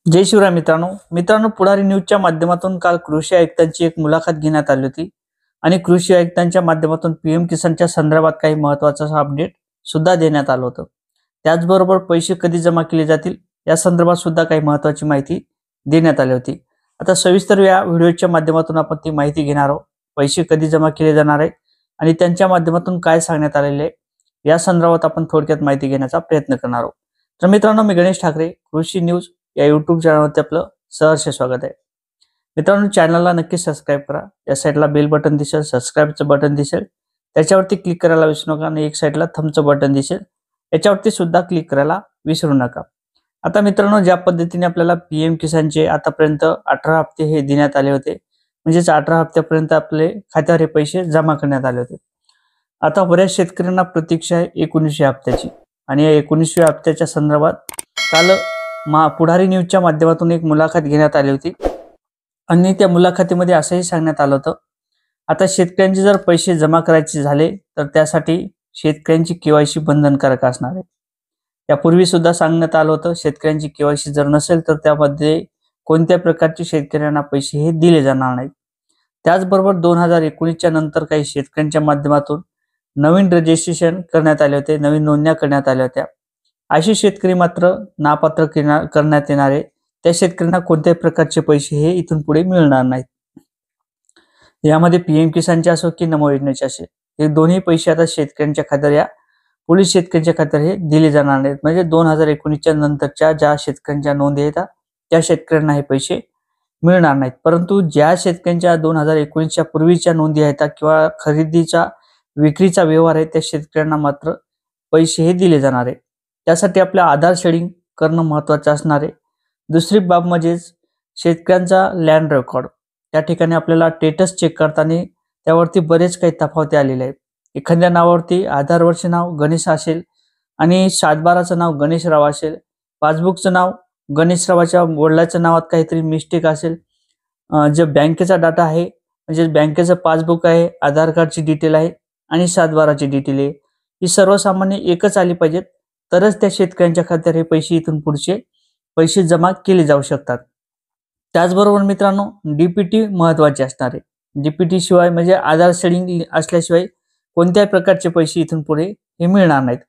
जय शिवराय मित्रांनो पुढारी न्यूजच्या माध्यमातून काल कृषी आयुक्तांची एक मुलाखत घेण्यात आली होती आणि कृषी आयुक्तांच्या माध्यमातून पीएम किसानच्या संदर्भात काही महत्त्वाचं अपडेट सुद्धा देण्यात आलं होतं। त्याचबरोबर पैसे कधी जमा केले जातील या संदर्भात सुद्धा काही महत्त्वाची माहिती देण्यात आली होती। आता सविस्तर या व्हिडिओच्या माध्यमातून आपण ती माहिती घेणार आहोत। पैसे कधी जमा केले जाणार आहेत आणि त्यांच्या माध्यमातून काय सांगण्यात आलेले आहे या संदर्भात आपण थोडक्यात माहिती घेण्याचा प्रयत्न करणार आहोत। तर मित्रांनो, मी गणेश ठाकरे, कृषी न्यूज या यूट्यूब चॅनलवरती आपलं सहर्ष स्वागत आहे। मित्रांनो, चॅनलला नक्की सबस्क्राईब करा। या साईडला बेल बटन दिसेल, सबस्क्राईबचं बटन दिसेल, त्याच्यावरती क्लिक करायला विसरू नका आणि एक साईडला थंबचं बटन दिसेल, याच्यावरती सुद्धा क्लिक करायला विसरू नका। आता मित्रांनो, ज्या पद्धतीने आपल्याला पीएम किसानचे आतापर्यंत 18 हप्ते हे देण्यात आले होते, म्हणजेच 18 हप्त्यापर्यंत आपले खात्यावर हे पैसे जमा करण्यात आले होते। आता बऱ्याच शेतकऱ्यांना प्रतीक्षा आहे 19व्या हप्त्याची आणि या 19व्या हप्त्याच्या संदर्भात काल पुढारी न्यूजच्या माध्यमातून एक मुलाखत घेण्यात आली होती आणि त्या मुलाखतीमध्ये असंही सांगण्यात आलं होतं, आता शेतकऱ्यांचे जर पैसे जमा करायचे झाले तर त्यासाठी शेतकऱ्यांची केवायसी बंधनकारक असणार आहे। यापूर्वी सुद्धा सांगण्यात आलं होतं, शेतकऱ्यांची केवायसी जर नसेल तर त्यामध्ये कोणत्या प्रकारचे शेतकऱ्यांना पैसे हे दिले जाणार नाहीत। त्याचबरोबर 2019च्या नंतर काही शेतकऱ्यांच्या माध्यमातून नवीन रजिस्ट्रेशन करण्यात आले होते, नवीन नोंदण्या करण्यात आल्या होत्या। असे शेतकरी मात्र नापात्र करण्यात येणारे त्या शेतकऱ्यांना कोणत्याही प्रकारचे पैसे हे इथून पुढे मिळणार नाहीत। यामध्ये पीएम किसानचे असो की नमो योजनेचे असे हे दोन्ही पैसे आता शेतकऱ्यांच्या खात्यावर या पुढील शेतकऱ्यांच्या खात्यावर हे दिले जाणार नाहीत। म्हणजे 2019च्या नंतरच्या ज्या शेतकऱ्यांच्या नोंदी आहेत त्या शेतकऱ्यांना हे पैसे मिळणार नाहीत, परंतु ज्या शेतकऱ्यांच्या 2019च्या पूर्वीच्या नोंदी आहेत किंवा खरेदीचा विक्रीचा व्यवहार आहे त्या शेतकऱ्यांना मात्र पैसे हे दिले जाणार आहे। त्यासाठी आपल्या आधार शेडिंग करणं महत्त्वाचं असणार आहे। दुसरी बाब म्हणजे शेतकऱ्यांचा लँड रेकॉर्ड, त्या ठिकाणी आपल्याला स्टेटस चेक करताना त्यावरती बरेच काही तफावती आलेले आहेत। एखाद्या नावावरती आधारवरचे नाव गणेश असेल आणि सातबाराचं नाव गणेशराव असेल, पासबुकचं नाव गणेशरावाच्या वडिलांच्या नावात काहीतरी मिस्टेक असेल, जे बँकेचा डाटा आहे म्हणजे बँकेचं पासबुक आहे, आधार कार्डची डिटेल आहे आणि सातबाराची डिटेल आहे, ही सर्वसामान्य एकच आली पाहिजेत, तरच त्या शेतकऱ्यांच्या खात्यावर हे पैसे इथून पुढचे पैसे जमा केले जाऊ शकतात। त्याचबरोबर मित्रांनो, डीपीटी महत्त्वाचे असणार आहे। डीपीटी शिवाय म्हणजे आधार शेडिंग असल्याशिवाय कोणत्याही प्रकारचे पैसे इथून पुढे हे मिळणार नाहीत।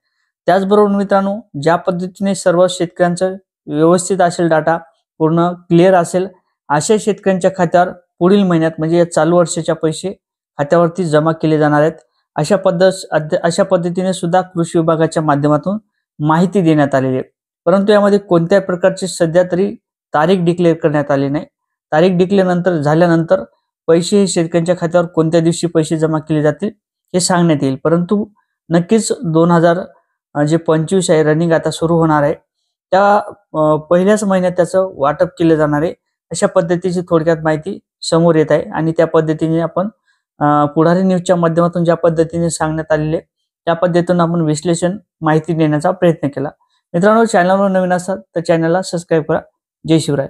त्याचबरोबर मित्रांनो, ज्या पद्धतीने सर्व शेतकऱ्यांचं व्यवस्थित असेल, डाटा पूर्ण क्लिअर असेल, अशा शेतकऱ्यांच्या खात्यावर पुढील महिन्यात म्हणजे या चालू वर्षाच्या पैसे खात्यावरती जमा केले जाणार आहेत। अशा पद्धतीने सुद्धा कृषी विभागाच्या माध्यमातून माहिती देण्यात आलेली आहे, परंतु यामध्ये कोणत्याही प्रकारची सध्या तरी तारीख डिक्लेअर करण्यात आली नाही। तारीख डिक्लेअर झाल्यानंतर पैसे हे शेतकऱ्यांच्या खात्यावर कोणत्या दिवशी पैसे जमा केले जातील हे सांगण्यात येईल, परंतु नक्कीच 2025 आहे रनिंग आता सुरू होणार आहे, त्या पहिल्याच महिन्यात त्याचं वाटप केले जाणार आहे। अशा पद्धतीची थोडक्यात माहिती समोर येत आहे आणि त्या पद्धतीने आपण पुढारी न्यूजच्या माध्यमातून ज्या पद्धतीने सांगण्यात आलेले त्या पद्धतीने आपण विश्लेषण माहिती देण्याचा प्रयत्न केला। मित्रांनो, चॅनलवर नवीन असाल तर चॅनलला सबस्क्राईब करा। जय शिवराय।